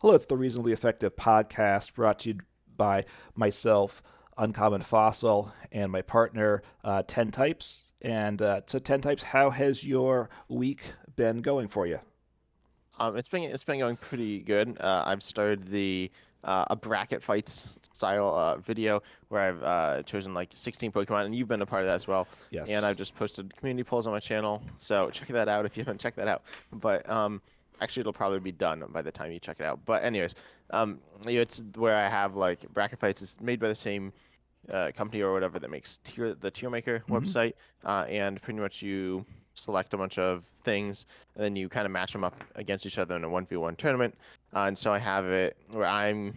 Hello, it's the Reasonably Effective podcast brought to you by myself, Uncommon Fossil, and my partner, 10 Types. And 10 Types, how has your week been going for you? It's been going pretty good. I've started the a bracket fights style video where I've chosen like 16 Pokemon, and you've been a part of that as well. And Yes. I've just posted community polls on my channel, so check that out if you haven't checked that out. But actually, it'll probably be done by the time you check it out. But anyways, it's where I have like bracket fights. It's made by the same company or whatever that makes the tier maker Hmm. website, and pretty much you select a bunch of things and then you kind of match them up against each other in a 1v1 tournament. And so I have it where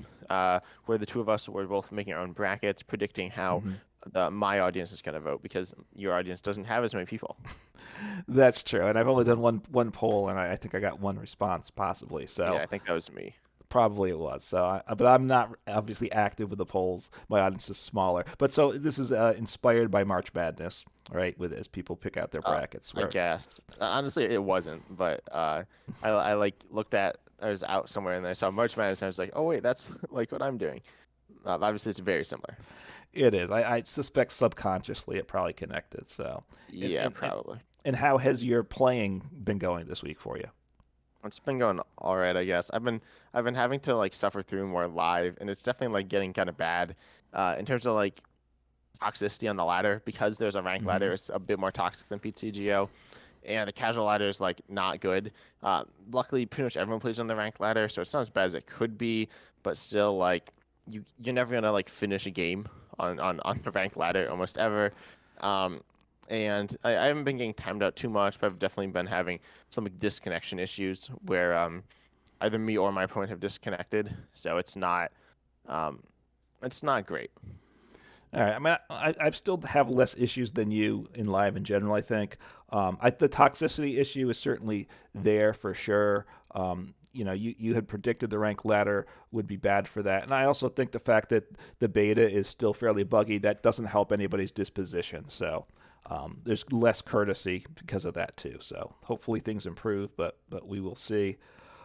where the two of us, we're both making our own brackets, predicting how Hmm. my audience is going to vote because your audience doesn't have as many people. That's true. And I've only done one poll, and I think I got one response, possibly. Yeah, So I think that was me. probably it was. But I'm not obviously active with the polls. My audience is smaller. But so this is inspired by March Madness, right? With as people pick out their Uh, brackets. I Where guess. Honestly, it wasn't, but I like looked at. I was out somewhere and I saw March Madness and I was like, oh wait, that's like what I'm doing. Obviously, it's very similar. it is. I suspect subconsciously it probably connected. So, and, Yeah, and and probably. and how has your playing been going this week for you? It's been going all right, I guess. I've been having to like suffer through more live, and it's definitely like getting kind of bad, in terms of like toxicity on the ladder because there's a rank Hmm. ladder. It's a bit more toxic than PTCGO, and the casual ladder is like not good. Luckily, pretty much everyone plays on the rank ladder, so it's not as bad as it could be, but still like you're never gonna like finish a game on the rank ladder almost ever. Um, and I haven't been getting timed out too much, but I've definitely been having some like, disconnection issues where either me or my opponent have disconnected, so um, it's not great. All right. I mean, I still have less issues than you in live in general. I think the toxicity issue is certainly there for sure. You had predicted the rank ladder would be bad for that, and I also think the fact that the beta is still fairly buggy that doesn't help anybody's disposition. So there's less courtesy because of that too. So hopefully things improve, but we will see.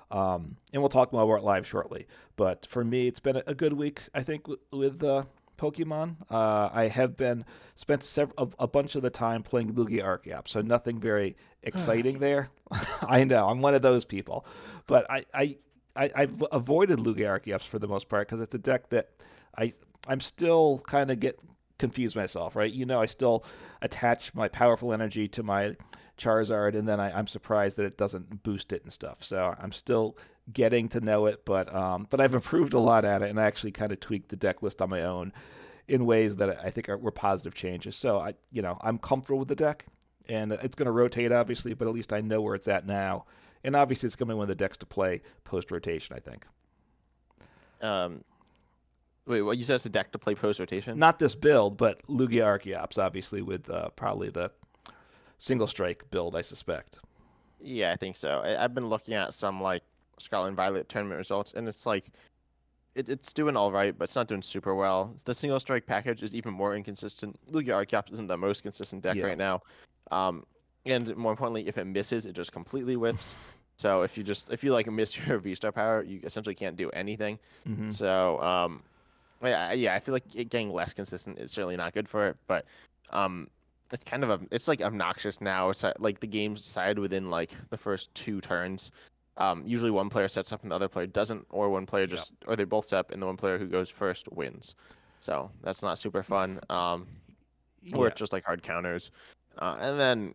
And we'll talk more about live shortly. But for me, it's been a good week, I think, with Pokemon. I have been spent a bunch of the time playing Lugia Archeop, so nothing very exciting there. I know I'm one of those people, but I've avoided Lugia Archeops for the most part because it's a deck that I I'm still kind of get confused myself, right? I still attach my powerful energy to my Charizard, and then I'm surprised that it doesn't boost it and stuff. So I'm still getting to know it, but I've improved a lot at it, and I actually kind of tweaked the deck list on my own in ways that I think were positive changes. So I'm comfortable with the deck, and it's going to rotate obviously, but at least I know where it's at now. And obviously, it's going to be one of the decks to play post rotation. I think Um, Wait, what you said it's a deck to play post rotation? not this build, but Lugia Archeops, obviously with probably the single strike build, I suspect. Yeah, I think so. I've been looking at some like Scarlet and Violet tournament results, and it's like it's doing all right, but it's not doing super well. The single strike package is even more inconsistent. Lugia Archeops isn't the most consistent deck Yeah. right now. Um, and more importantly, if it misses, it just completely whiffs. So if you like miss your V Star power, you essentially can't do anything. Hmm. So yeah, I feel like it getting less consistent is certainly not good for it, but um, it's kind of it's like obnoxious now. It's like the game's decided within like the first two turns. Usually one player sets up and the other player doesn't, or one player Yeah. just, or they both set up and the one player who goes first wins. So that's not super fun. Or Yeah. it's just like hard counters, and then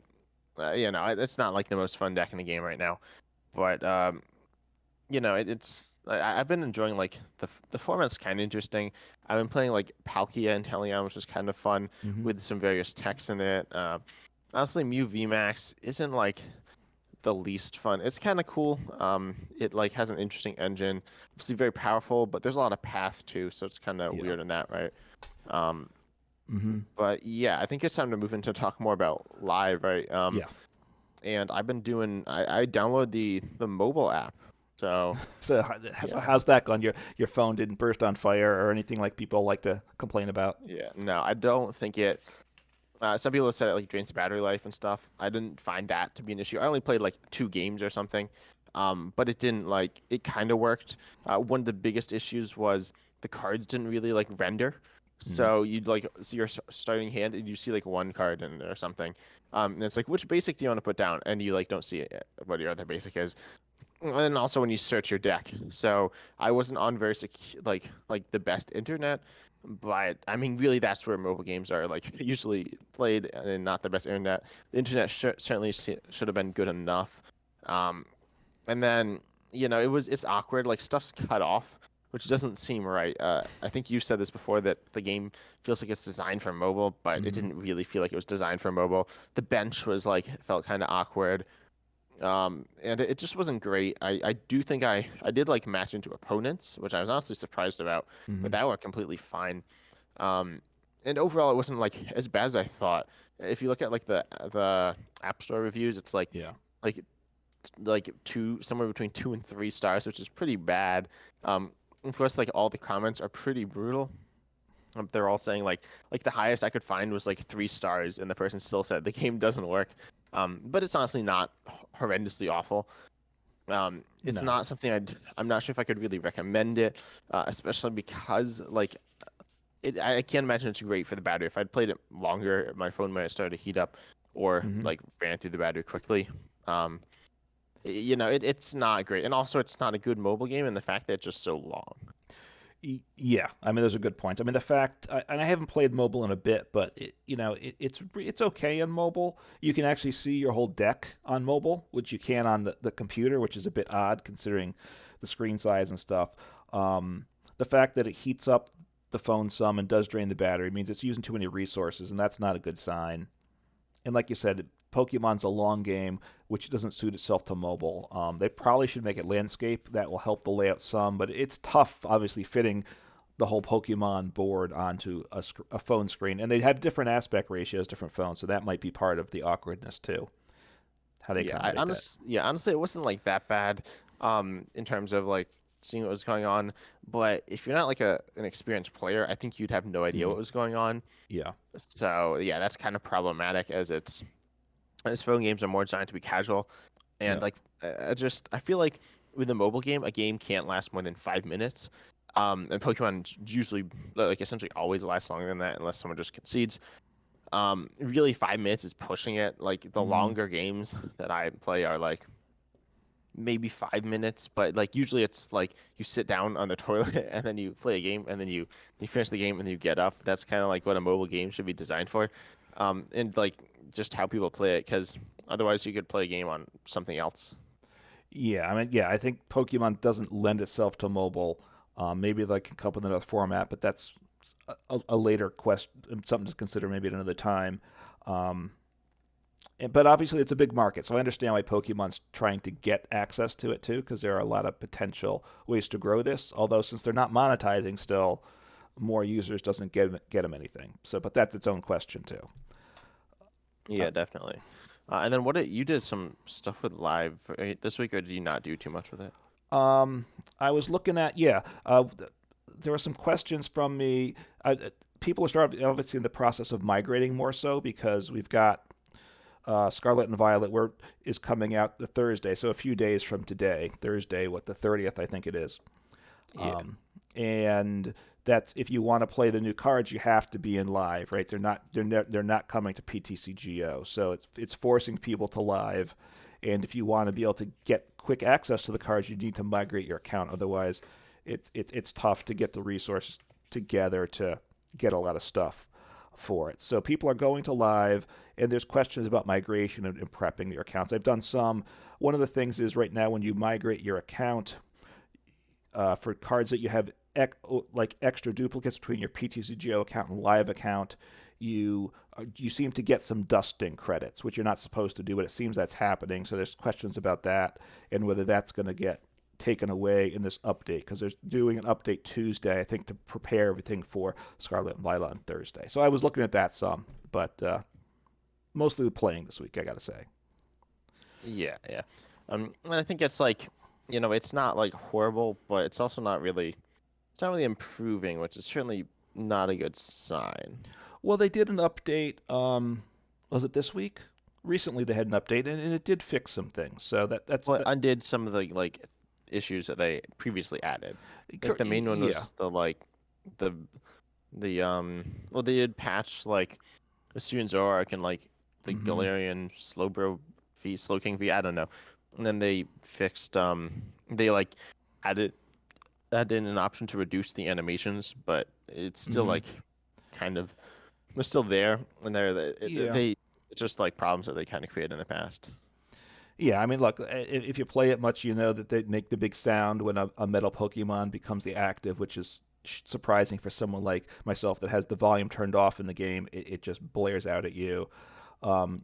it's not like the most fun deck in the game right now. But I've been enjoying like the format's kind of interesting. I've been playing like Palkia and Teleon, which is kind of fun Hmm. with some various techs in it. Honestly, Mew VMAX isn't like the least fun. It's kind of cool. It like has an interesting engine, obviously very powerful, but there's a lot of path too, so it's kind of Yeah. weird in that, right? Um, Hmm. but yeah, I think it's time to move into talk more about live, right? Yeah. And I've been doing. I download the mobile app, so. So Yeah. how's that gone? Your phone didn't burst on fire or anything like people like to complain about? Yeah, no, I don't think it. Some people have said it like drains battery life and stuff. I didn't find that to be an issue. I only played like two games or something. but it didn't like it kind of worked. One of the biggest issues was the cards didn't really like render. Mm-hmm. So you'd like see your starting hand and you see like one card in there or something. And it's like which basic do you want to put down? And you like don't see it, what your other basic is. And then also when you search your deck. So I wasn't on very like the best internet, but I mean really that's where mobile games are like usually played and not the best internet. The internet certainly should have been good enough. Um, and then it's awkward like stuff's cut off, which doesn't seem right. I think you said this before that the game feels like it's designed for mobile, but it Mm-hmm. didn't really feel like it was designed for mobile. The bench was like felt kind of awkward. And it just wasn't great. I do think I did like match into opponents, which I was honestly surprised about, Mm-hmm. but that went completely fine. Um, and overall, it wasn't like as bad as I thought. If you look at like the App Store reviews, it's Yeah. like two somewhere between 2 and 3 stars, which is pretty bad. Of course, like all the comments are pretty brutal. They're all saying like the highest I could find was like 3 stars, and the person still said the game doesn't work. But it's honestly not horrendously awful. It's No. not something I'm not sure if I could really recommend it, especially because like I can't imagine it's great for the battery. If I'd played it longer, my phone might have started to heat up or Mm-hmm. like ran through the battery quickly. Um, it's not great, and also it's not a good mobile game, and the fact that it's just so long. Yeah, I mean those are good points. I mean the fact, and I haven't played mobile in a bit, but it's okay on mobile. You can actually see your whole deck on mobile, which you can on the computer, which is a bit odd considering the screen size and stuff. The fact that it heats up the phone some and does drain the battery means it's using too many resources, and that's not a good sign. And like you said, Pokemon's a long game, which doesn't suit itself to mobile. They probably should make it landscape. That will help the layout some, but it's tough, obviously, fitting the whole Pokemon board onto a phone screen. And they have different aspect ratios, different phones, so that might be part of the awkwardness too, how they accommodate that. Honestly, it wasn't like that bad, in terms of like seeing what was going on. But if you're not like an experienced player, I think you'd have no idea Mm, what was going on. yeah. So yeah, that's kind of problematic as phone games are more designed to be casual, and Yep. like I feel like with a mobile game, a game can't last more than 5 minutes. And Pokemon usually like essentially always lasts longer than that unless someone just concedes. Really 5 minutes is pushing it. Like the Mm, longer games that I play are like maybe 5 minutes, but like usually it's like you sit down on the toilet and then you play a game and then you finish the game and then you get up. That's kind of like what a mobile game should be designed for, and like just how people play it, because otherwise you could play a game on something else. yeah, I mean, yeah, I think Pokemon doesn't lend itself to mobile. Maybe like a couple another format, but that's a later quest, something to consider maybe at another time. Um, but obviously it's a big market, so I understand why Pokemon's trying to get access to it too, because there are a lot of potential ways to grow this. Although since they're not monetizing, still more users doesn't get them anything. So, but that's its own question too. Uh, Yeah, definitely. And then you did some stuff with live this week, or did you not do too much with it? um, I was looking at there were some questions from me. People are obviously in the process of migrating more so because we've got Scarlet and Violet is coming out the Thursday, so a few days from today, Thursday, what the 30th, I think it is. Yeah. And that's if you want to play the new cards, you have to be in live, right? They're not coming to PTCGO, so it's forcing people to live. And if you want to be able to get quick access to the cards, you need to migrate your account. Otherwise, it's tough to get the resources together to get a lot of stuff for it. So people are going to live, and there's questions about migration and prepping your accounts. I've done some. One of the things is right now when you migrate your account for cards that you have like extra duplicates between your PTCGO account and live account, you seem to get some dusting credits, which you're not supposed to do, but it seems that's happening. So there's questions about that and whether that's going to get taken away in this update because they're doing an update Tuesday, I think, to prepare everything for Scarlet and Violet on Thursday. So I was looking at that some, but mostly playing this week, I got to say. Yeah, yeah. And I think it's like, it's not like horrible, but it's not really improving, which is certainly not a good sign. Well, they did an update. Was it this week? recently they had an update, and it did fix some things. So Well, it undid some of the like issues that they previously added. I think the main one yeah. was the well, they did patch like Assyrian Zorak and like the Hmm. Galarian Slowbro V, Slow King V, I don't know. And then they fixed they like added added in an option to reduce the animations, but it's still Hmm. like kind of they're still there, and Yeah. they it's just like problems that they kind of created in the past. Yeah, I mean, look, if you play it much, you know that they make the big sound when a metal Pokemon becomes the active, which is surprising for someone like myself that has the volume turned off in the game. It just blares out at you.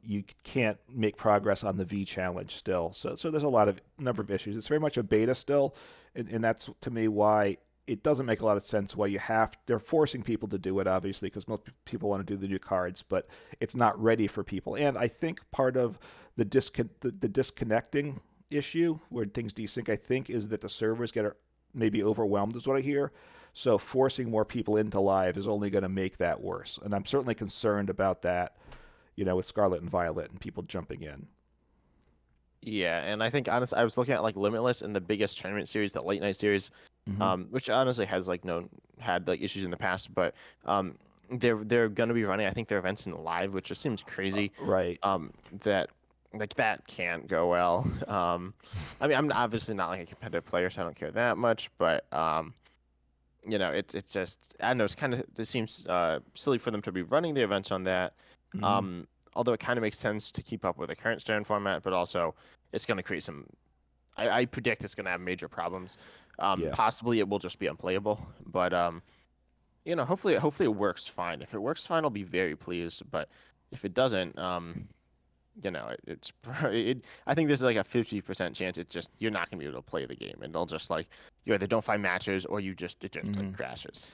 You can't make progress on the V challenge still. So there's a lot of number of issues. It's very much a beta still, and that's to me why it doesn't make a lot of sense why they're forcing people to do it obviously because most people want to do the new cards, but it's not ready for people. And I think part of the disconnecting issue where things desync, I think, is that the servers get maybe overwhelmed, is what I hear. So forcing more people into live is only going to make that worse. And I'm certainly concerned about that, with Scarlet and Violet and people jumping in. Yeah, and I think honestly, I was looking at like Limitless and the biggest tournament series, the late night series, Hmm. which honestly has like no had like issues in the past, but they're gonna be running I think their events in live, which just seems crazy. Right. That like that can't go well. I mean, I'm obviously not like a competitive player, so I don't care that much, but it's just I don't know, it seems silly for them to be running the events on that. Hmm. Um, Although it kind of makes sense to keep up with the current stand format, but also it's going to create some. I predict it's going to have major problems. Yeah. Possibly it will just be unplayable, but hopefully it works fine. If it works fine, I'll be very pleased. But if it doesn't, it's I think there's like a 50% chance it's just you're not gonna be able to play the game, and they'll just like you either don't find matches or it just like Hmm. crashes.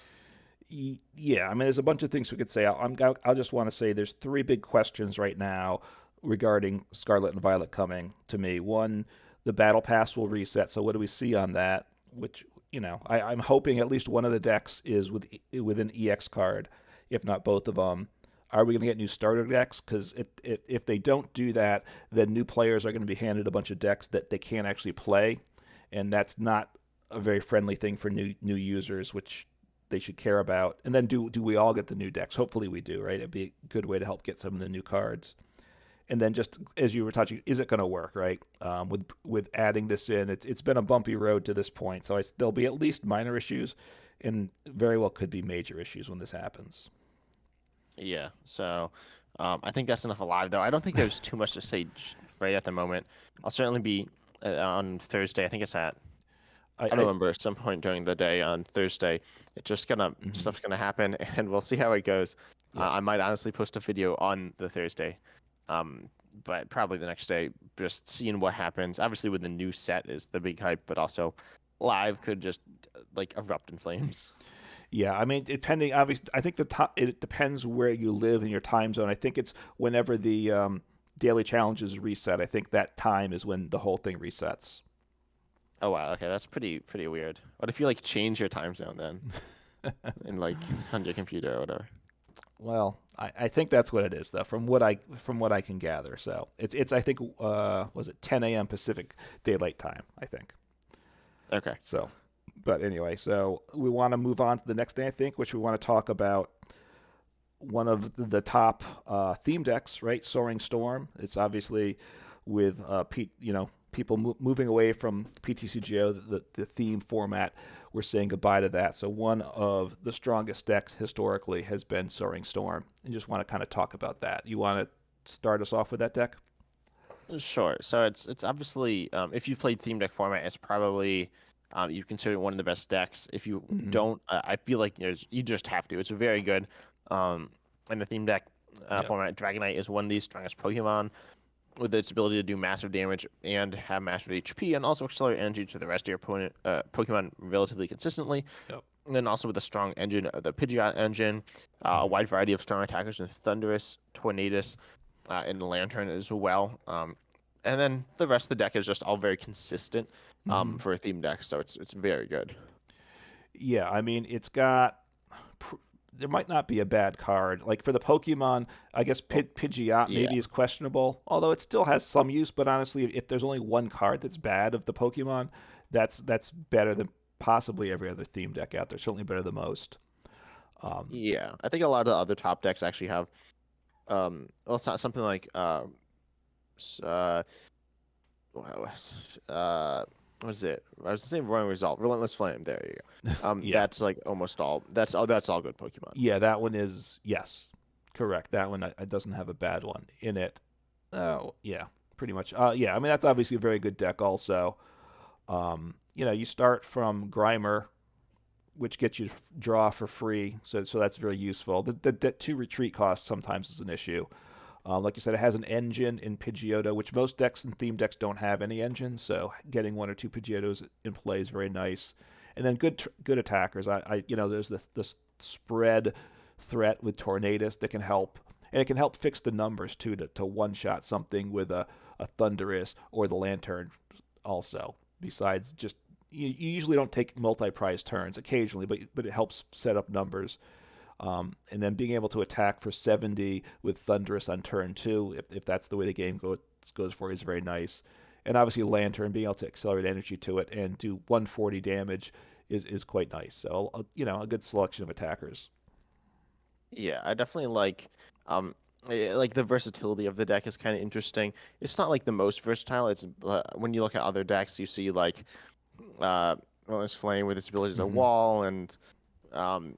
Yeah, I mean, there's a bunch of things we could say. I'll just want to say there's three big questions right now regarding Scarlet and Violet coming to me. One, the battle pass will reset. So what do we see on that? Which I'm hoping at least one of the decks is with an EX card, if not both of them. Are we going to get new starter decks? Because if they don't do that, then new players are going to be handed a bunch of decks that they can't actually play, and that's not a very friendly thing for new users, which they should care about. And then do we all get the new decks? Hopefully we do, right? It'd be a good way to help get some of the new cards. And then just as you were touching, is it going to work, right? With adding this in, it's been a bumpy road to this point. So there'll be at least minor issues, and very well could be major issues when this happens. Yeah, so I think that's enough alive though. I don't think there's too much to say right at the moment. I'll certainly be on Thursday. I think it's at I don't I remember some point during the day on Thursday. It's just gonna mhm. stuff's gonna happen, and we'll see how it goes. Yep. I might honestly post a video on the Thursday, um, but probably the next day, just seeing what happens. Obviously, with the new set is the big hype, but also live could just like erupt in flames. Yeah, I mean, depending, obviously, I think it depends where you live in your time zone. I think it's whenever the daily challenges reset. I think that time is when the whole thing resets. Oh wow, okay, that's pretty weird. What if you like change your time zone then, in like on your computer or whatever? Well, I think that's what it is, though, from what I can gather. So it's I think was it 10 a.m. Pacific Daylight Time? I think Okay. so. But anyway, so we want to move on to the next thing I think, which we want to talk about one of the top theme decks, right? Soaring Storm. It's obviously with people moving away from PTCGO, the theme format. We're saying goodbye to that. So one of the strongest decks historically has been Soaring Storm, and just want to kind of talk about that. You want to start us off with that deck? Sure. So it's obviously if you played theme deck format, it's probably you consider it one of the best decks. If you Hmm. don't, I feel like you just have to. It's very good. Um, in the theme deck Yep. format, Dragonite is one of the strongest Pokemon with its ability to do massive damage and have massive HP, and also accelerate energy to the rest of your opponent Pokemon relatively consistently. Yep. And then also with a strong engine, the Pidgeot engine, a wide variety of strong attackers in Thundurus, Tornadus, and Lantern as well. And then the rest of the deck is just all very consistent Hmm. for a theme deck, so it's very good. Yeah, I mean, it's got there might not be a bad card. Like for the Pokemon, I guess Pidgeot Yeah. maybe is questionable, although it still has some use. But honestly, if there's only one card that's bad of the Pokemon, that's better than possibly every other theme deck out there. Certainly better than most. Um, Yeah. I think a lot of the other top decks actually have well, it's not something like s- uh what was it? I was gonna say Roaring Resolve, Relentless Flame. There you go. yeah, That's like almost all. That's all good Pokemon. yeah, that one is yes, correct. That one doesn't have a bad one in it. Oh, yeah, pretty much. Yeah, I mean that's obviously a very good deck. Also, you start from Grimer, which gets you to draw for free, so that's very useful. The two retreat costs sometimes is an issue. Like you said, it has an engine in Pidgeotto, which most decks and theme decks don't have any engine. So getting one or two Pidgeottos in play is very nice. And then good attackers. There's the spread threat with Tornadus that can help, and it can help fix the numbers too to one shot something with a Thunderous or the Lantern also. Besides just you usually don't take multi-prize turns occasionally, but it helps set up numbers. And then being able to attack for 70 with Thunderous on turn two, if that's the way the game goes for you, is very nice. And obviously, Lantern, being able to accelerate energy to it and do 140 damage is quite nice. So, a good selection of attackers. Yeah, I definitely like the versatility of the deck is kind of interesting. It's not like the most versatile. It's when you look at other decks, you see like Relentless Flame with its ability to Hmm. wall and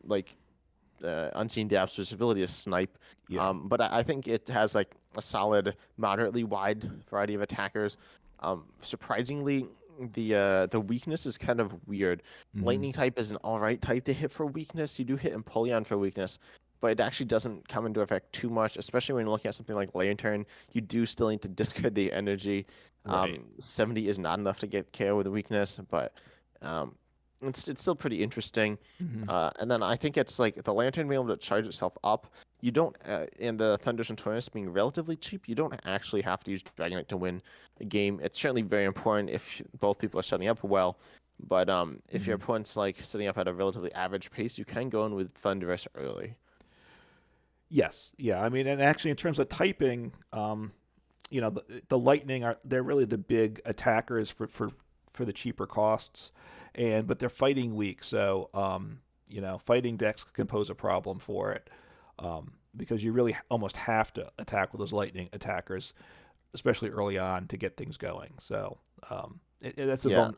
like Unseen Depths with its ability to snipe. Yeah. But I think it has like a solid, moderately wide variety of attackers. Surprisingly, the weakness is kind of weird. Hmm. Lightning type is an all right type to hit for weakness. You do hit Empoleon for weakness, but it actually doesn't come into effect too much, especially when you're looking at something like Lantern. You do still need to discard the energy. Right. 70 is not enough to get KO with a weakness, but um, it's still pretty interesting. Hmm. And then I think it's like the Lantern being able to charge itself up. You don't, and the Thunders and Tornadus being relatively cheap, you don't actually have to use Dragonite to win a game. It's certainly very important if both people are setting up well. But if your Hmm. opponent's like setting up at a relatively average pace, you can go in with Thunderous early. Yes. Yeah. I mean, and actually, in terms of typing, the Lightning they're really the big attackers for the cheaper costs, but they're fighting weak, so fighting decks can pose a problem for it, because you really almost have to attack with those Lightning attackers, especially early on to get things going. So that's a Yeah.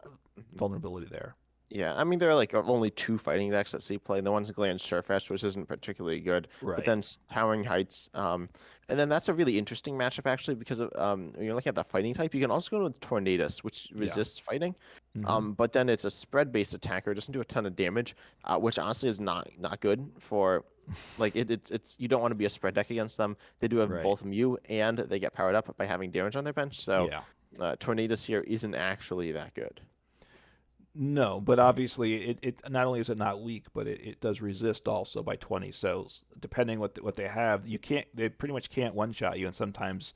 vulnerability there. Yeah, I mean there are like only two fighting decks that see play. The one's Gland Surfetch, which isn't particularly good, but Right. then Towering Heights, and then that's a really interesting matchup actually because of when you're looking at the fighting type, you can also go with Tornadus, which Yeah. resists fighting, Hmm. but then it's a spread-based attacker, doesn't do a ton of damage, which honestly is not good for like it's you don't want to be a spread deck against them. They do have Right. both Mew and they get powered up by having damage on their bench, so Yeah. Tornadus here isn't actually that good. No, but obviously it not only is it not weak, but it does resist also by 20. So depending what they have, they pretty much can't one shot you. And sometimes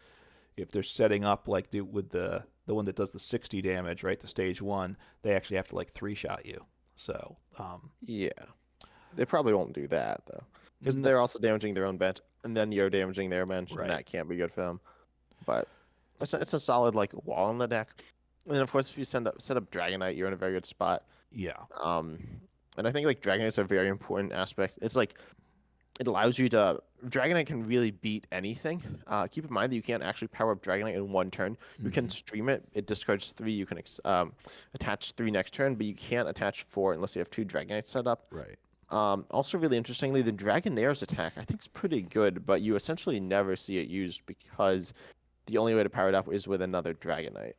if they're setting up like with the one that does the 60 damage, right, the stage one, they actually have to like three shot you. So Yeah. They probably won't do that though, because no, they're also damaging their own bench, and then you're damaging their bench, and right, that can't be good for them. But it's a solid like wall in the deck. And then of course, if you set up Dragonite, you're in a very good spot. yeah, Um, and I think like Dragonite's a very important aspect. It's like it allows you to Dragonite can really beat anything. Keep in mind that you can't actually power up Dragonite in one turn. You can hmm, stream it. It discards three. You can attach three next turn, but you can't attach four unless you have two Dragonites set up. right. Also, really interestingly, the Dragonair's attack I think is pretty good, but you essentially never see it used because the only way to power it up is with another Dragonite.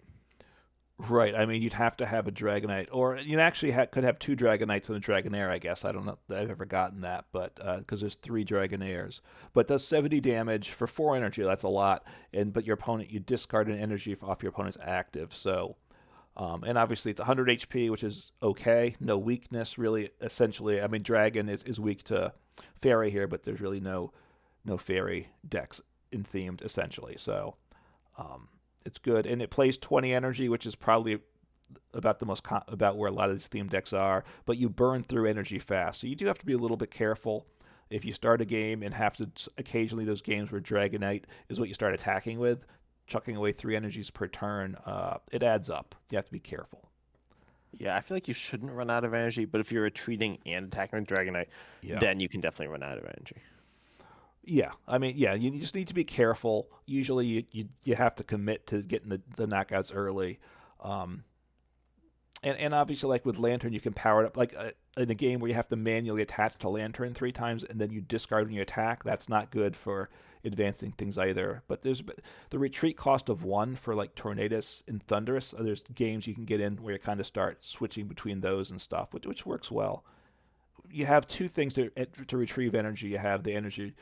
Right. I mean, you'd have to have a Dragonite, or you actually could have two Dragonites and a Dragonair. I guess I don't know that I've ever gotten that, but because there's three Dragonairs, but it does 70 damage for four energy. That's a lot, but your opponent you discard an energy off your opponent's active. So, and obviously it's 100 HP, which is okay. No weakness really. Essentially, I mean, Dragon is weak to Fairy here, but there's really no Fairy decks in themed essentially. So. Um, it's good, and it plays 20 energy, which is probably about about where a lot of these theme decks are. But you burn through energy fast, so you do have to be a little bit careful If you start a game and have to occasionally those games where Dragonite is what you start attacking with, chucking away 3 energies per turn, it adds up. You have to be careful. Yeah, I feel like you shouldn't run out of energy, but if you're retreating and attacking with Dragonite, Yeah. then you can definitely run out of energy. Yeah, I mean, yeah, you just need to be careful. Usually, you have to commit to getting the knockouts early, um, and obviously, like with Lantern, you can power it up. Like in a game where you have to manually attach to Lantern 3 times and then you discard when you attack, that's not good for advancing things either. But there's the retreat cost of 1 for like Tornadus and Thunderous. There's games you can get in where you kind of start switching between those and stuff, which works well. You have 2 things to retrieve energy. You have the energy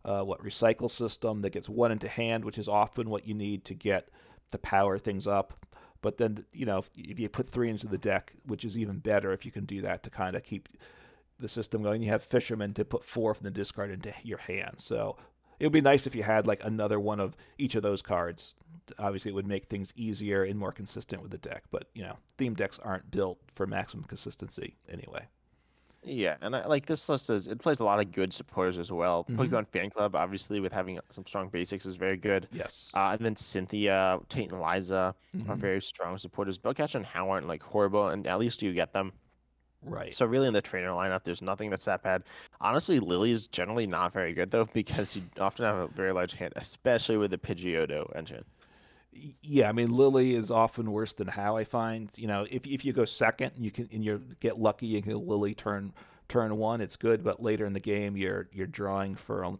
recycle system that gets 1 into hand, which is often what you need to get to power things up. But then if you put 3 into the deck, which is even better if you can do that to kind of keep the system going. You have Fisherman to put 4 from the discard into your hand. So it would be nice if you had like another one of each of those cards. Obviously, it would make things easier and more consistent with the deck. But theme decks aren't built for maximum consistency anyway. Yeah, and like this list is it plays a lot of good supporters as well. Mm-hmm. Pokemon Fan Club, obviously, with having some strong basics, is very good. Yes. And then Cynthia, Tate, and Liza are Mm-hmm. very strong supporters. Bellcatcher and How aren't like horrible, and at least you get them. Right. So really, in the trainer lineup, there's nothing that's that bad. Honestly, Lily's generally not very good though, because you often have a very large hand, especially with the Pidgeotto engine. Yeah, I mean Lily is often worse than How I find. If you go second, you get lucky. You can Lily turn 1. It's good, but later in the game, you're drawing for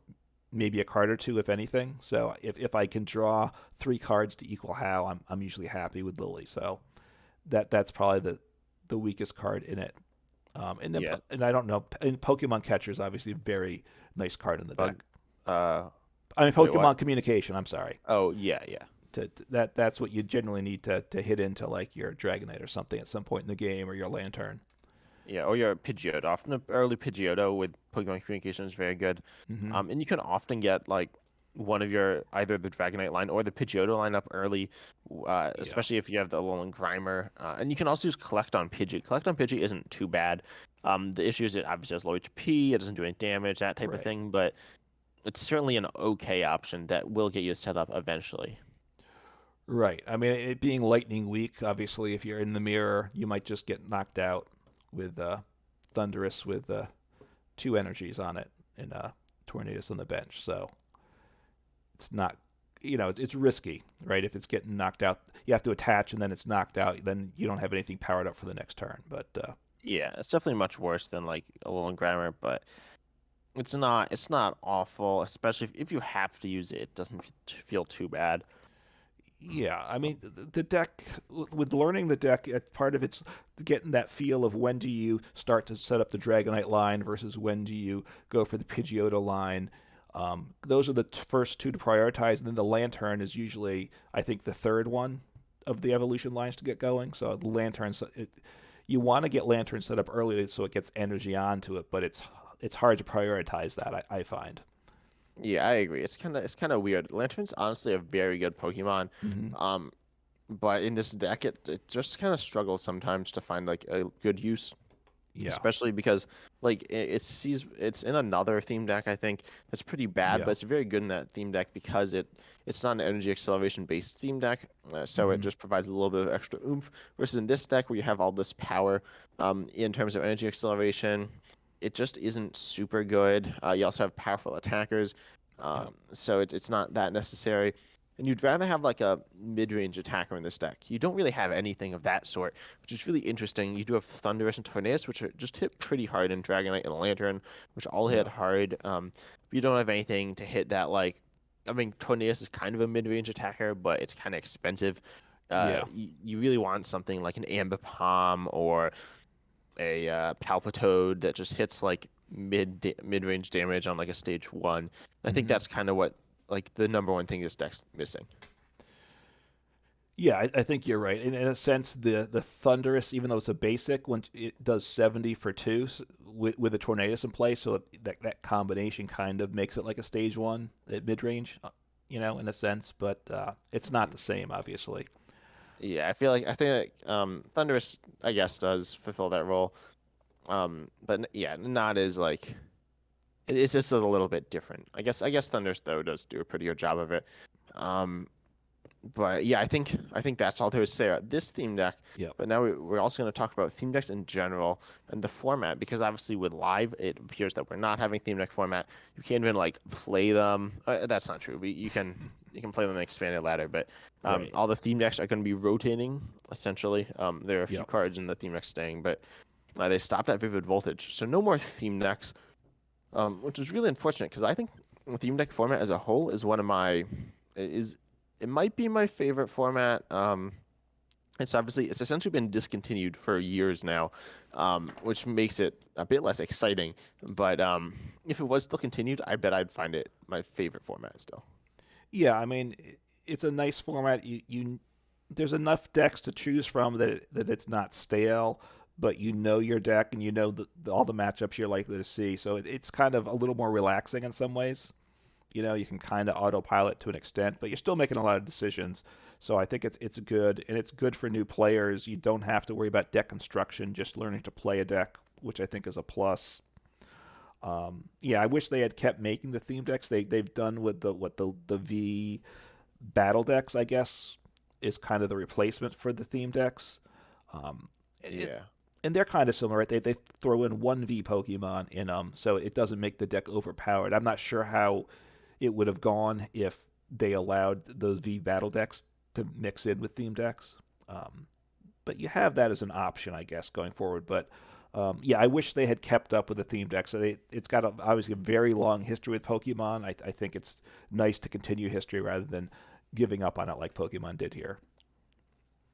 maybe a card or 2, if anything. So if I can draw 3 cards to equal How, I'm usually happy with Lily. So that's probably the weakest card in it. Yeah, And I don't know. And Pokemon Catcher is obviously a very nice card in the bug. deck. Uh, I mean Wait, what? Pokemon Communication. I'm sorry. Oh yeah, yeah. That's what you generally need to hit into like your Dragonite or something at some point in the game or your Lantern. Yeah, or your Pidgeotto. Often an early Pidgeotto with Pokemon Communication is very good. Hmm. And you can often get like one of your either the Dragonite line or the Pidgeotto line up early, Yeah. especially if you have the Alolan Grimer. And you can also use Collect on Pidgey. Collect on Pidgey isn't too bad. The issue is it obviously has low HP, it doesn't do any damage, that type of Right. thing, but it's certainly an okay option that will get you set up eventually. Right. I mean, it being Lightning Week, obviously, if you're in the mirror, you might just get knocked out with Thunderous with 2 energies on it and Tornadus on the bench. So it's not, it's risky, right? If it's getting knocked out, you have to attach and then it's knocked out. Then you don't have anything powered up for the next turn. But Yeah, it's definitely much worse than like Alolan Grimer, but it's not awful, especially if you have to use it. It doesn't feel too bad. yeah, I mean, the deck, with learning the deck, part of it's getting that feel of when do you start to set up the Dragonite line versus when do you go for the Pidgeotto line. Those are the first 2 to prioritize, and then the Lantern is usually, I think, the third one of the evolution lines to get going. So the Lantern, you want to get Lantern set up early so it gets energy onto it, but it's hard to prioritize that. I find. Yeah, I agree. It's kind of weird. Lantern's honestly a very good Pokemon. Hmm. Um, but in this deck, it just kind of struggles sometimes to find like a good use, Yeah, especially because like it's in another theme deck I think that's pretty bad, but yeah. it's very good in that theme deck because it's not an energy acceleration based theme deck, so it Hmm. just provides a little bit of extra oomph. Versus in this deck where you have all this power, in terms of energy acceleration, it just isn't super good. You also have powerful attackers, Yeah, so it's not that necessary. And you'd rather have like a mid-range attacker in this deck. You don't really have anything of that sort, which is really interesting. You do have Thunderous and Tornadus, which are just hit pretty hard in Dragonite and Lantern, which all hit yeah, hard. But you don't have anything to hit that like. I mean, Tornadus is kind of a mid-range attacker, but it's kind of expensive. yeah. You really want something like an Ambipom or a Palpitoad that just hits like mid-range damage on like a stage 1. I think Hmm. that's kind of what like the number one thing this deck's missing. Yeah, I think you're right. In a sense, the Thunderous, even though it's a basic, when it does 70 for 2 with a Tornadus in play, so that combination kind of makes it like a stage 1 at mid range, in a sense. But it's not the same, obviously. Yeah, I think Thunderous I guess does fulfill that role. But yeah, not as like it's just a little bit different. I guess Thunder's though does do a pretty good job of it. Um, but yeah, I think that's all there is to say about this theme deck. Yep. But now we're also going to talk about theme decks in general and the format because obviously with live it appears that we're not having theme deck format. You can't even like play them. That's not true. But you can play them in expanded ladder. But Right. all the theme decks are going to be rotating essentially. There are a few Yep. cards in the theme deck staying, but they stopped at Vivid Voltage, so no more theme decks, which is really unfortunate because I think the theme deck format as a whole is one of my is it might be my favorite format. It's essentially been discontinued for years now, which makes it a bit less exciting. But if it was still continued, I bet I'd find it my favorite format still. Yeah, I mean, it's a nice format. You there's enough decks to choose from that it's not stale, but you know your deck and you know all the matchups you're likely to see. So it's kind of a little more relaxing in some ways. You can kind of autopilot to an extent, but you're still making a lot of decisions. So I think it's good, and it's good for new players. You don't have to worry about deck construction, just learning to play a deck, which I think is a plus. Yeah, I wish they had kept making the theme decks. They've done with the V battle decks, I guess, is kind of the replacement for the theme decks. Um, it, Yeah. and they're kind of similar, right? They throw in one V Pokemon in them, so it doesn't make the deck overpowered. I'm not sure how it would have gone if they allowed those V battle decks to mix in with theme decks. Um, but you have that as an option, I guess, going forward. But yeah, I wish they had kept up with the theme deck. So it's got obviously a very long history with Pokemon. I think it's nice to continue history rather than giving up on it like Pokemon did here.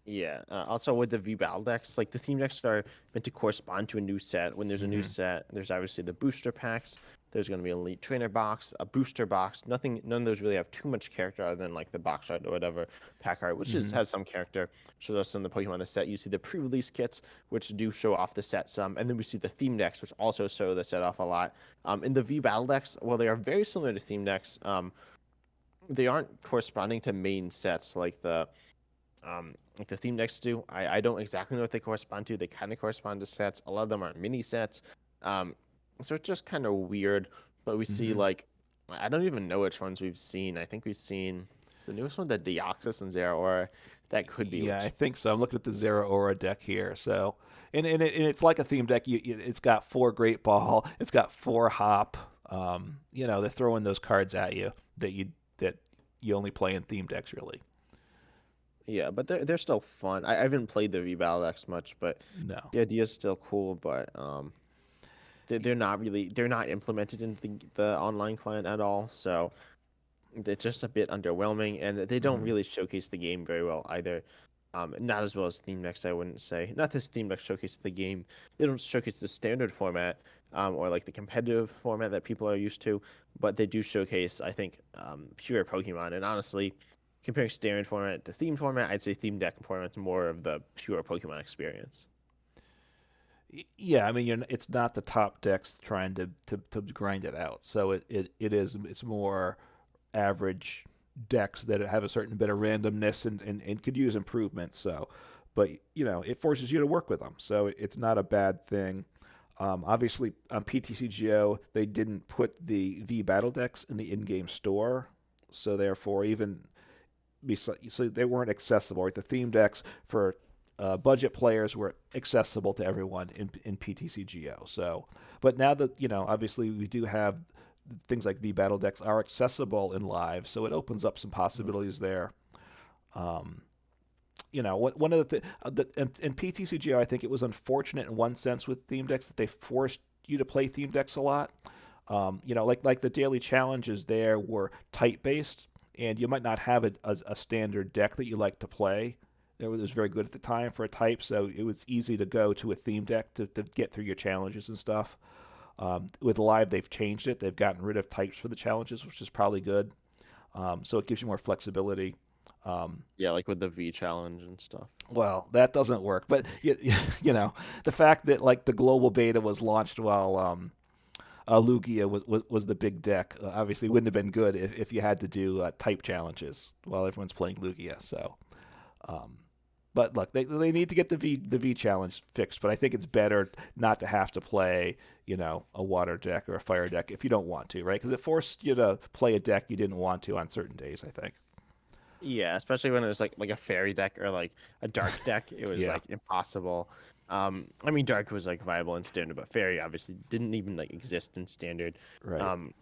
Yeah. Also, with the V Battle decks, like the theme decks are meant to correspond to a new set. When there's a new Hmm. set, there's obviously the booster packs. There's going to be an elite trainer box, a booster box. None of those really have too much character other than like the box art or whatever pack art, which just Hmm. has some character. Shows us in the Pokemon the set. You see the pre-release kits, which do show off the set some, and then we see the theme decks, which also show the set off a lot. In the V Battle decks, well, they are very similar to theme decks. They aren't corresponding to main sets like the theme decks do. I don't exactly know what they correspond to. They kind of correspond to sets. A lot of them are mini sets. Um, so it's just kind of weird. But we see Hmm. like I don't even know which ones we've seen. I think we've seen the newest one, the Deoxys and Zeraora. That could be Yeah, I which. think so. I'm looking at the Zero Aura deck here. So, and it's like a theme deck. It's got four Great Ball. It's got four Hop. They're throwing those cards at you that you only play in theme decks, really. Yeah, but they're still fun. I haven't played the V Battle decks much, but No. the idea is still cool. But they're not implemented in the online client at all. So they're just a bit underwhelming, and they don't Hmm. really showcase the game very well either. Not as well as Theme Decks, I wouldn't say. Not this Theme Deck showcase the game. They don't showcase the standard format, or like the competitive format that people are used to, but they do showcase, I think, pure Pokemon. And honestly, comparing standard format to theme format, I'd say Theme Deck format is more of the pure Pokemon experience. Yeah, I mean, it's not the top decks trying to grind it out. So it's more average decks that have a certain bit of randomness and could use improvements. So, but it forces you to work with them. So it's not a bad thing. Obviously, on PTCGO, they didn't put the V battle decks in the in-game store, so therefore, so they weren't accessible. Right? The theme decks for budget players were accessible to everyone in PTCGO. So, but now that obviously we do have things like V battle decks are accessible in live, so it opens up some Mhm. possibilities there. Um, one of in PTCGO, I think it was unfortunate in one sense with theme decks that they forced you to play theme decks a lot. Like the daily challenges there were type based, and you might not have a standard deck that you like to play. It was very good at the time for a type, so it was easy to go to a theme deck to get through your challenges and stuff. With live, they've changed it. They've gotten rid of types for the challenges, which is probably good. So it gives you more flexibility. Um, Yeah, like with the V challenge and stuff. well, that doesn't work. But the fact that like the global beta was launched while Lugia was the big deck. Obviously, wouldn't have been good if you had to do type challenges while everyone's playing Lugia. So, um, But look, they need to get the V challenge fixed. But I think it's better not to have to play, a water deck or a fire deck if you don't want to, right? Because it forced you to play a deck you didn't want to on certain days. I think. Yeah, especially when it was like a fairy deck or like a dark deck, it was Yeah. like impossible. I mean, dark was like viable in standard, but fairy obviously didn't even like exist in standard. Right. Um,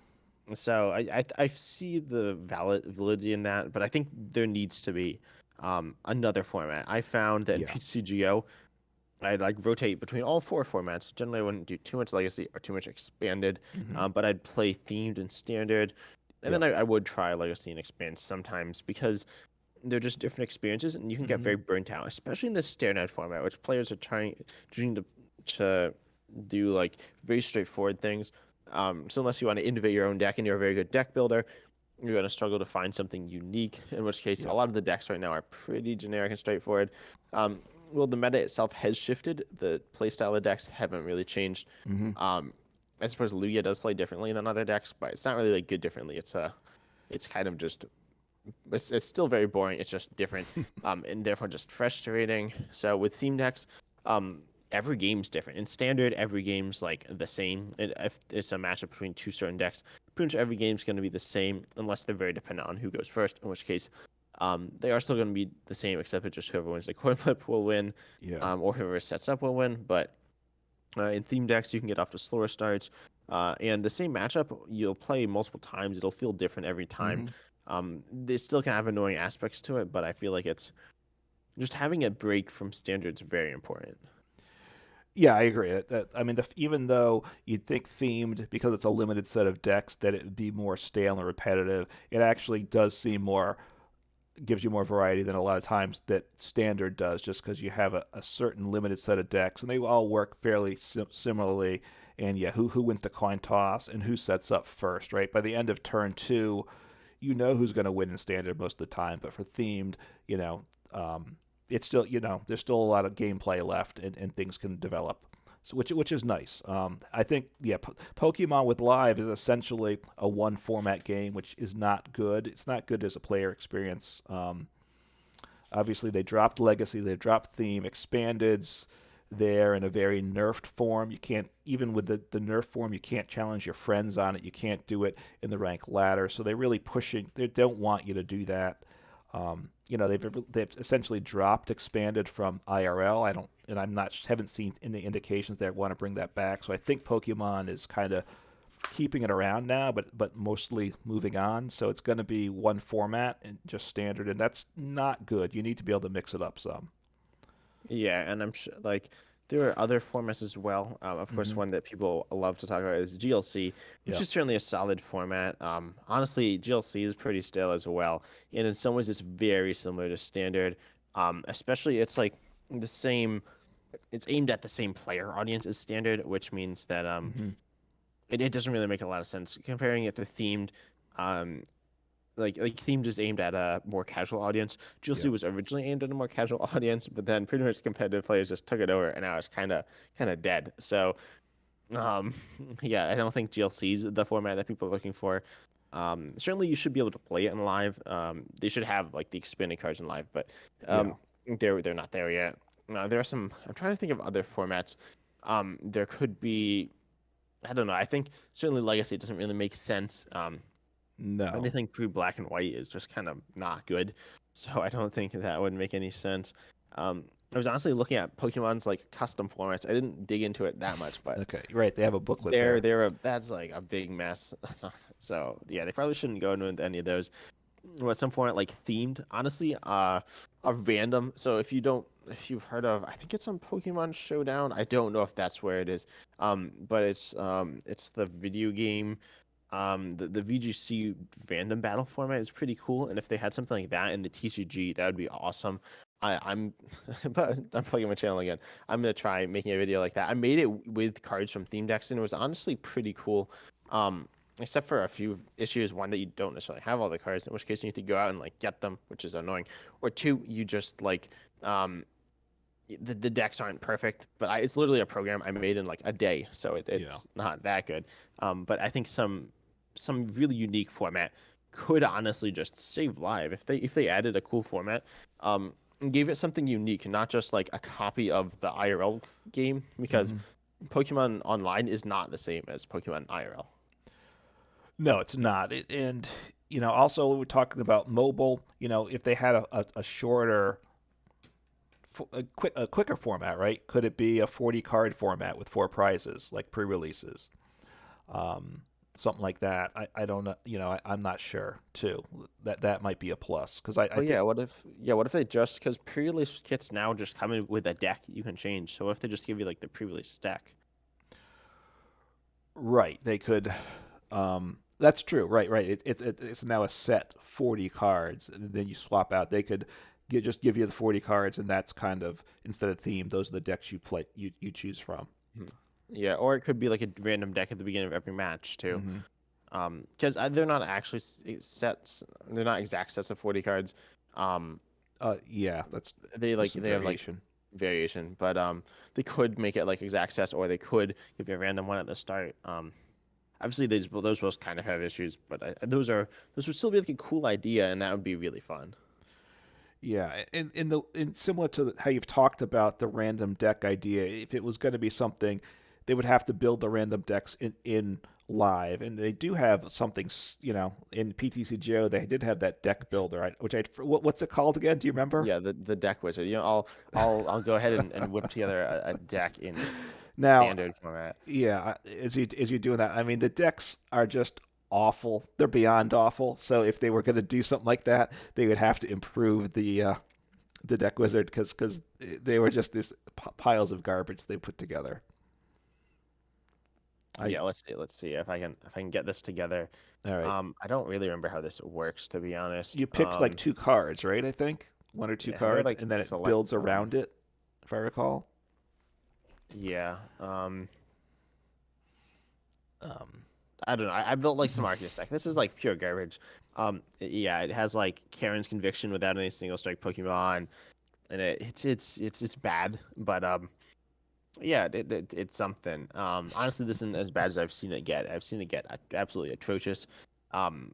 so I see the validity in that, but I think there needs to be another format. I found that in Yeah. PTCGO, I'd like rotate between all four formats. Generally, I wouldn't do too much legacy or too much expanded, Hmm. but I'd play themed and standard, and then Yep. I would try legacy and expand sometimes because they're just different experiences, and you can get Hmm. very burnt out, especially in this stare net format, which players are trying to do like very straightforward things. So unless you want to innovate your own deck and you're a very good deck builder, you're going to struggle to find something unique. In which case, a Yep. lot of the decks right now are pretty generic and straightforward. Um, well, the meta itself has shifted. The playstyle of decks haven't really changed. Hmm. Um, I suppose Lugia does play differently than other decks, but it's not really like good differently. It's kind of just it's still very boring. It's just different, and therefore just frustrating. So with theme decks, every game's different. In standard, every game's like the same. If it's a matchup between two certain decks, pretty much every game's going to be the same unless they're very dependent on who goes first. In which case, they are still going to be the same, except that just whoever wins the coin flip will win, Yeah. or whoever sets up will win. But in theme decks, you can get off to slower starts. And the same matchup, you'll play multiple times. It'll feel different every time. Hmm. They still can have annoying aspects to it, but I feel like it's just having a break from standards very important. Yeah, I agree. I mean, even though you'd think themed because it's a limited set of decks that it would be more stale and repetitive, it actually does seem more gives you more variety than a lot of times that standard does, just because you have a certain limited set of decks and they all work fairly similarly. And yeah, who wins the coin toss and who sets up first, right? By the end of turn two, you know who's going to win in standard most of the time. But for themed, you know, it's still there's still a lot of gameplay left and things can develop. So, which is nice. I think Pokemon with Live is essentially a one format game, which is not good. It's not good as a player experience. Obviously, they dropped Legacy, they dropped Theme, Expanded's there in a very nerfed form. You can't even with the nerf form, you can't challenge your friends on it. You can't do it in the rank ladder. So they're really pushing. They don't want you to do that. They've essentially dropped Expanded from IRL. I don't, and I'm not haven't seen any indications that want to bring that back. So I think Pokemon is kind of keeping it around now, but mostly moving on. So it's going to be one format and just standard, and that's not good. You need to be able to mix it up some. Yeah, and I'm sure like there are other formats as well. Of course, Hmm. one that people love to talk about is GLC, which Yeah. is certainly a solid format. Honestly, GLC is pretty stale as well, and in some ways, it's very similar to standard. Especially it's like the same. It's aimed at the same player audience as standard, which means that Hmm. it doesn't really make a lot of sense comparing it to themed. Um, like themed is aimed at a more casual audience. GLC Yeah. was originally aimed at a more casual audience, but then pretty much competitive players just took it over, and now it's kind of dead. So um, yeah, I don't think GLC is the format that people are looking for. Certainly you should be able to play it in live. They should have like the expanding cards in live, but Yeah. um, they're not there yet. There are some. I'm trying to think of other formats. There could be. I don't know. I think certainly Legacy doesn't really make sense. No. Anything pre-black and white is just kind of not good. So I don't think that would make any sense. I was honestly looking at Pokemon's like custom formats. I didn't dig into it that much, but Okay. Right. They have a booklet they're there. they're a that's like a big mess. So yeah, they probably shouldn't go into any of those. But some format like themed, honestly, a random. So if you've heard of, I think it's on Pokemon Showdown. I don't know if that's where it is. But it's the video game. The VGC random battle format is pretty cool, and if they had something like that in the TCG, that would be awesome. I'm but I'm plugging my channel again. I'm gonna try making a video like that. I made it with cards from theme decks, and it was honestly pretty cool. Except for a few issues. One, that you don't necessarily have all the cards, in which case you need to go out and like get them, which is annoying. Or two, you just like um the decks aren't perfect, but it's literally a program I made in like a day, so Yeah. it's not that good. But I think some really unique format could honestly just save live if they added a cool format. and gave it something unique, not just like a copy of the IRL game, because Hmm. Pokemon Online is not the same as Pokemon IRL. No, it's not. And also we're talking about mobile. If they had a shorter, a quicker format, right? Could it be a 40 card format with 4 prizes, like pre-releases? Something like that. I don't know. I'm not sure too. That might be a plus because I Oh think yeah, what if they just, because pre-release kits now just come in with a deck you can change. So what if they just give you like the pre-release deck? right they could. That's true. Right. It's now a set 40 cards, and then you swap out. They could just give you the 40 cards, and that's kind of instead of theme. Those are the decks you play. You choose from. Mhm. Yeah, or it could be like a random deck at the beginning of every match too. Hmm. Because they're not actually sets. They're not exact sets of 40 cards. Um, Yeah, that's they just like some they have like variation. variation, but they could make it like exact sets, or they could give you a random one at the start. Obviously those both kind of have issues, but those would still be like a cool idea, and that would be really fun. Yeah, and similar to how you've talked about the random deck idea, if it was going to be something, they would have to build the random decks in live, and they do have something, in PTCGO. They did have that deck builder, which what's it called again? Do you remember? Yeah, the deck wizard. I'll go ahead and whip together a deck in Now, standard format. yeah, as you doing that, I mean the decks are just awful. They're beyond awful. So if they were going to do something like that, they would have to improve the deck wizard because they were just these piles of garbage they put together. I Yeah, let's see if I can get this together. All right. I don't really remember how this works, to be honest. You picked like 2 cards, right? I think one or two Yeah, how do I cards, like and then it select builds them? around it, if I recall. Yeah. Um, I don't know. I built like some Arceus deck. This is like pure garbage. Yeah, it has like Karen's Conviction without any single strike Pokemon, and it's bad, but yeah, it's something. Honestly, this isn't as bad as I've seen it get. I've seen it get absolutely atrocious. Um,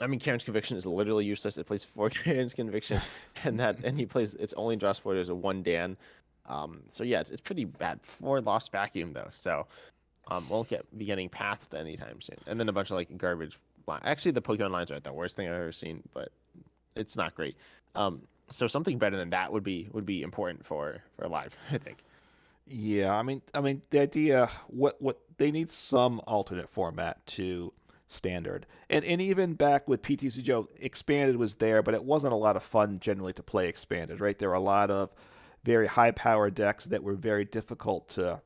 I mean, Karen's Conviction is literally useless. It plays 4 Karen's Conviction, and he plays its only draw support is a 1 Dan. So yeah, it's pretty bad for Lost Vacuum though. So won't be getting pathed anytime soon. And then a bunch of like garbage. Actually, the Pokemon lines aren't the worst thing I've ever seen, but it's not great. So something better than that would be important for live, I think. yeah, I mean, the idea, what they need some alternate format to standard, and even back with PTCGO, expanded was there, but it wasn't a lot of fun generally to play expanded, right? There were a lot of very high power decks that were very difficult to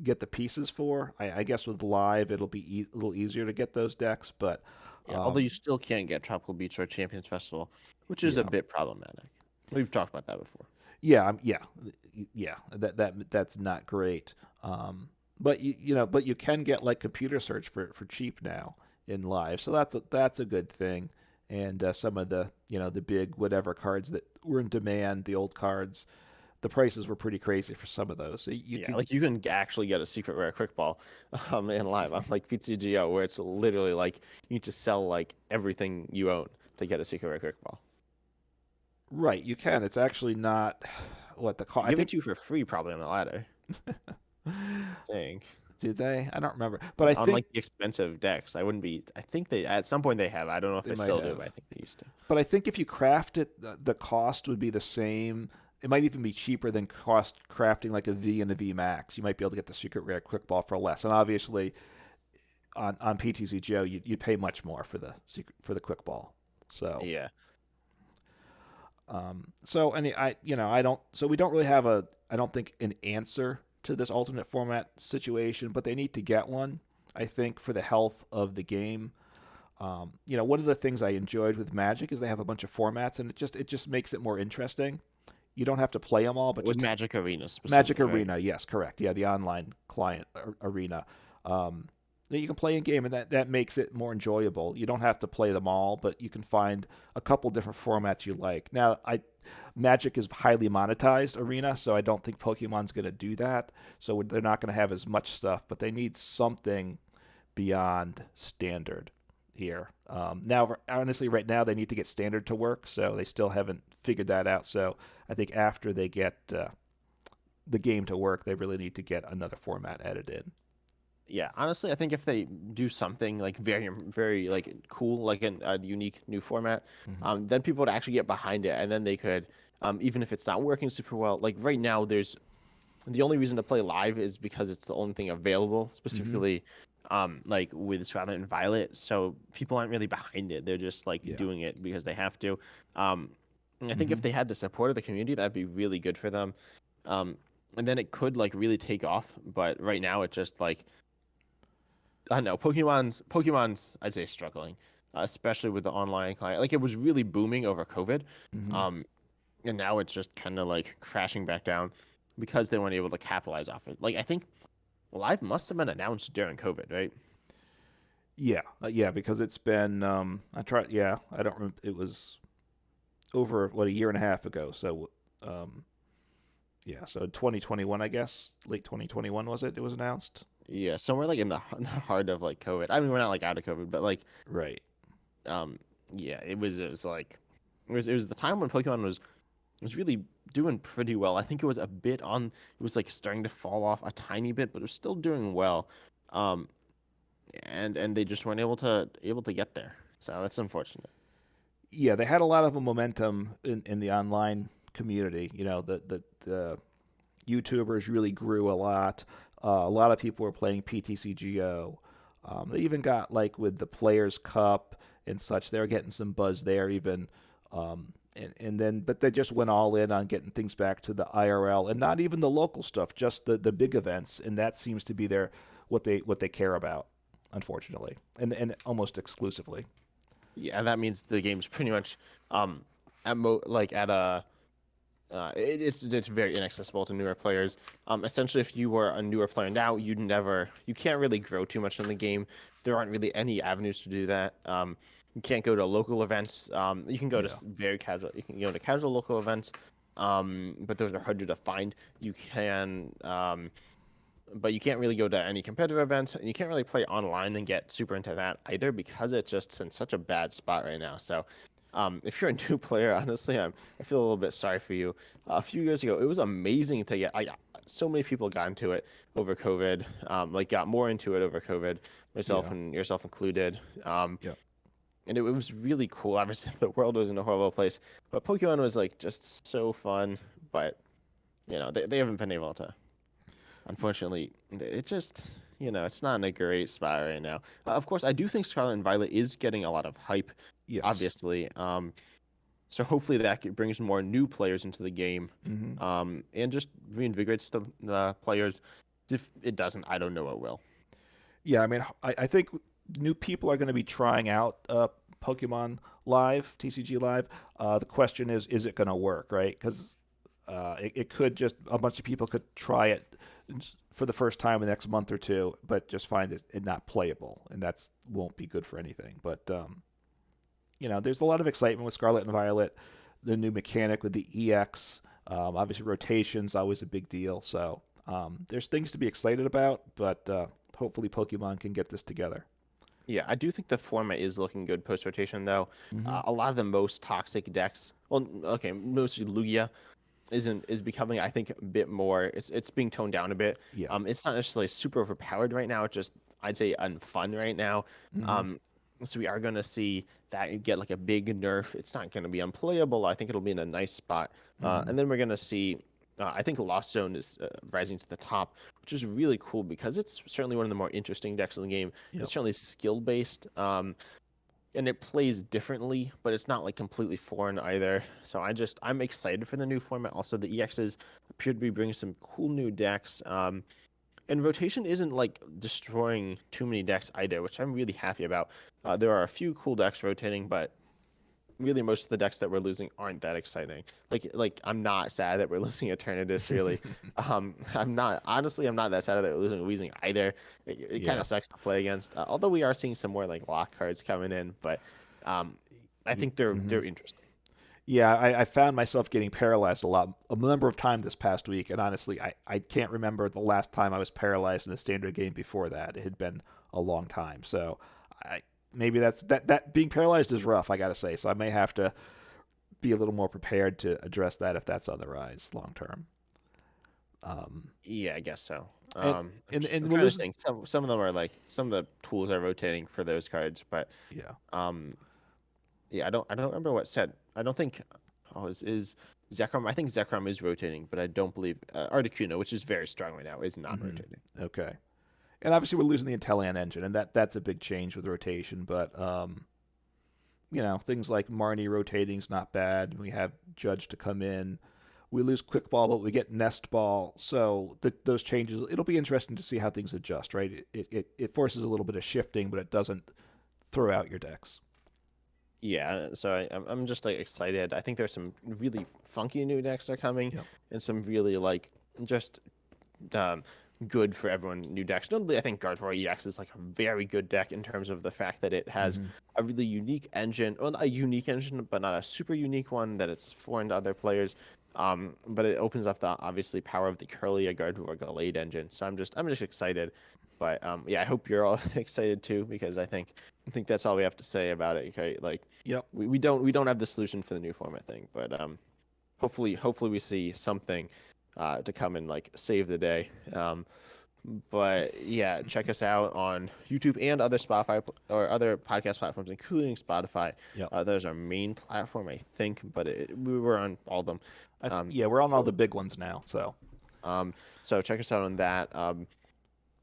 get the pieces for. I guess with live, it'll be a little easier to get those decks, but Yeah, although you um, still can't get Tropical Beach or Champions Festival, which is a yeah, bit problematic. We've talked about that before. yeah. That's not great. But but you can get like computer search for cheap now in live, so that's a good thing. And some of the the big whatever cards that were in demand, the old cards, the prices were pretty crazy for some of those. So you Yeah, could. like you can actually get a secret rare quick ball in live on like PTCGO, where it's literally like you need to sell like everything you own to get a secret rare quick ball. Right, you can. It's actually not what the They cost. I give it think to you for free probably on the ladder. I think. did they? I don't remember, but I On think like the expensive decks. I wouldn't be. I think they at some point they have. I don't know if they they might still do, have. but I think they used to. But I think if you craft it, the cost would be the same. It might even be cheaper than cost crafting like a V and a V Max. You might be able to get the secret rare quick ball for less. And obviously, on PTCGO, you'd pay much more for the secret for the quick ball. So Yeah. so any I don't so we don't really have I don't think an answer to this alternate format situation, but they need to get one. I think for the health of the game. One of the things I enjoyed with Magic is they have a bunch of formats, and it just makes it more interesting. You don't have to play them all, but With just Magic Arena Magic specifically, right? Arena, yes, correct, yeah, the online client arena that you can play in game, and that makes it more enjoyable. You don't have to play them all, but you can find a couple different formats you like. Now, Magic is highly monetized arena, so I don't think Pokemon's going to do that. So they're not going to have as much stuff, but they need something beyond standard here. Now, honestly, right now they need to get standard to work, so they still haven't figured that out. So I think after they get the game to work, they really need to get another format added in. Yeah, honestly, I think if they do something like very, very like cool, like a unique new format, Hmm. then people would actually get behind it, and then they could, even if it's not working super well. Like right now, there's the only reason to play live is because it's the only thing available, Hmm. specifically, like with Scarlet and Violet. So people aren't really behind it; they're just like Yeah. doing it because they have to. Um, and I think if Hmm. they had the support of the community, that'd be really good for them. Um, and then it could like really take off. But right now, it just like I don't know. Pokemon's I'd say struggling, especially with the online client. Like it was really booming over COVID, Hmm. um, and now it's just kind of like crashing back down because they weren't able to capitalize off it. Like I think Live must have been announced during COVID, right? Yeah, yeah, because it's been I tried. Yeah, I don't remember. It was over what, a year and a half ago. So yeah, so 2021, I guess, late 2021 was it? It was announced. Yeah, somewhere like in in the heart of like COVID. I mean, we're not like out of COVID, but like Right. um, yeah, it was like it was the time when Pokemon was really doing pretty well. I think it was a bit on. It was like starting to fall off a tiny bit, but it was still doing well. Um, and they just weren't able to get there. So that's unfortunate. Yeah, they had a lot of momentum in the online community. You know, the YouTubers really grew a lot. A lot of people were playing PTCGO. They even got like with the Players Cup and such. They were getting some buzz there even. And then, but they just went all in on getting things back to the IRL and not even the local stuff, just the big events. And that seems to be their what they care about, unfortunately, and almost exclusively. Yeah, that means the game's pretty much um like at a it's very inaccessible to newer players. Essentially, if you were a newer player now, you can't really grow too much in the game. There aren't really any avenues to do that. You can't go to local events. You can go to Yeah. very casual. You can go to casual local events, but those are harder to find. You can but you can't really go to any competitive events, and you can't really play online and get super into that either because it's just in such a bad spot right now. So, if you're a new player, honestly, I feel a little bit sorry for you. A few years ago, it was amazing to get. So many people got into it over COVID, like got more into it over COVID, myself Yeah. and yourself included. Yeah. And it was really cool. Obviously, the world was in a horrible place, but Pokemon was like just so fun. But they haven't been able to. Unfortunately, it just, it's not in a great spot right now. Of course, I do think Scarlet and Violet is getting a lot of hype, Yes. obviously. So hopefully brings more new players into the game, Hmm. and just reinvigorates the players. If it doesn't, I don't know what will. Yeah, I mean, I think new people are going to be trying out Pokemon Live, TCG Live. The question is it going to work, right? Because it could just a bunch of people could try it for the first time in the next month or two, but just find it not playable, and that's won't be good for anything. But there's a lot of excitement with Scarlet and Violet, the new mechanic with the EX. Obviously, rotation's always a big deal. So there's things to be excited about, but hopefully Pokemon can get this together. Yeah, I do think the format is looking good post rotation, though. Hmm. A lot of the most toxic decks, well, okay, mostly Lugia, is becoming, I think, a bit more. It's being toned down a bit. Yeah. It's not necessarily super overpowered right now. It's just I'd say unfun right now. Hmm. Um, so we are gonna see that get like a big nerf. It's not gonna be unplayable. I think it'll be in a nice spot. Hmm. And then we're gonna see. I think Lost Zone is rising to the top, which is really cool because it's certainly one of the more interesting decks in the game. Yep. It's certainly skill based. And it plays differently, but it's not like completely foreign either. So I'm excited for the new format. Also, the EXs appear to be bringing some cool new decks. And rotation isn't like destroying too many decks either, which I'm really happy about. There are a few cool decks rotating, but really most of the decks that we're losing aren't that exciting. Like I'm not sad that we're losing Eternatus really. I'm not that sad that we're losing Weezing either. It kind Yeah. of sucks to play against. Although we are seeing some more like lock cards coming in, but um I think Hmm. they're interesting. Yeah, I found myself getting paralyzed a number of times this past week, and honestly, I can't remember the last time I was paralyzed in a standard game before that. It had been a long time. So, I maybe that being paralyzed is rough, I gotta say. So I may have to be a little more prepared to address that if that's on the rise long term. Um, Yeah, I guess so. and I'm and we're trying to losing. think. Some of them are like some of the tools are rotating for those cards, but Yeah. um, yeah, I don't remember what said. I don't think. Oh, is Zekrom? I think Zekrom is rotating, but I don't believe Articuno, which is very strong right now, is not Hmm. rotating. Okay. And obviously we're losing the Intellian engine, and that's a big change with rotation. But things like Marnie rotating's not bad. We have Judge to come in. We lose Quick Ball, but we get Nest Ball. So those changes, it'll be interesting to see how things adjust, right? It forces a little bit of shifting, but it doesn't throw out your decks. Yeah, so I'm just like excited. I think there's some really funky new decks that are coming, Yep. and some really like just um, good for everyone new decks. Notably, I think Gardevoir EX is like a very good deck in terms of the fact that it has Hmm. a really unique engine, well, not a unique engine, but not a super unique one that it's foreign to other players. But it opens up the obviously power of the Curlia Gardevoir Gallade engine. So I'm just excited. But yeah, I hope you're all excited too because I think that's all we have to say about it. Okay, like Yep. we don't have the solution for the new format thing, but hopefully we see something to come and like save the day. But yeah, check us out on YouTube and other Spotify or other podcast platforms, including Spotify. Yep. That is our main platform, I think, but we were on all of them. Um, Yeah, we're on all so, the big ones now. So so check us out on that.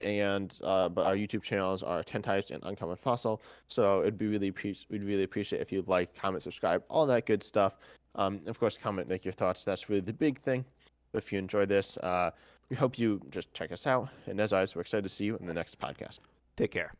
And but our YouTube channels are Ten Types and Uncommon Fossil. So we'd really appreciate if you'd like, comment, subscribe, all that good stuff. Of course, comment, make your thoughts. That's really the big thing. If you enjoy this, we hope you just check us out. And as always, we're excited to see you in the next podcast. take care.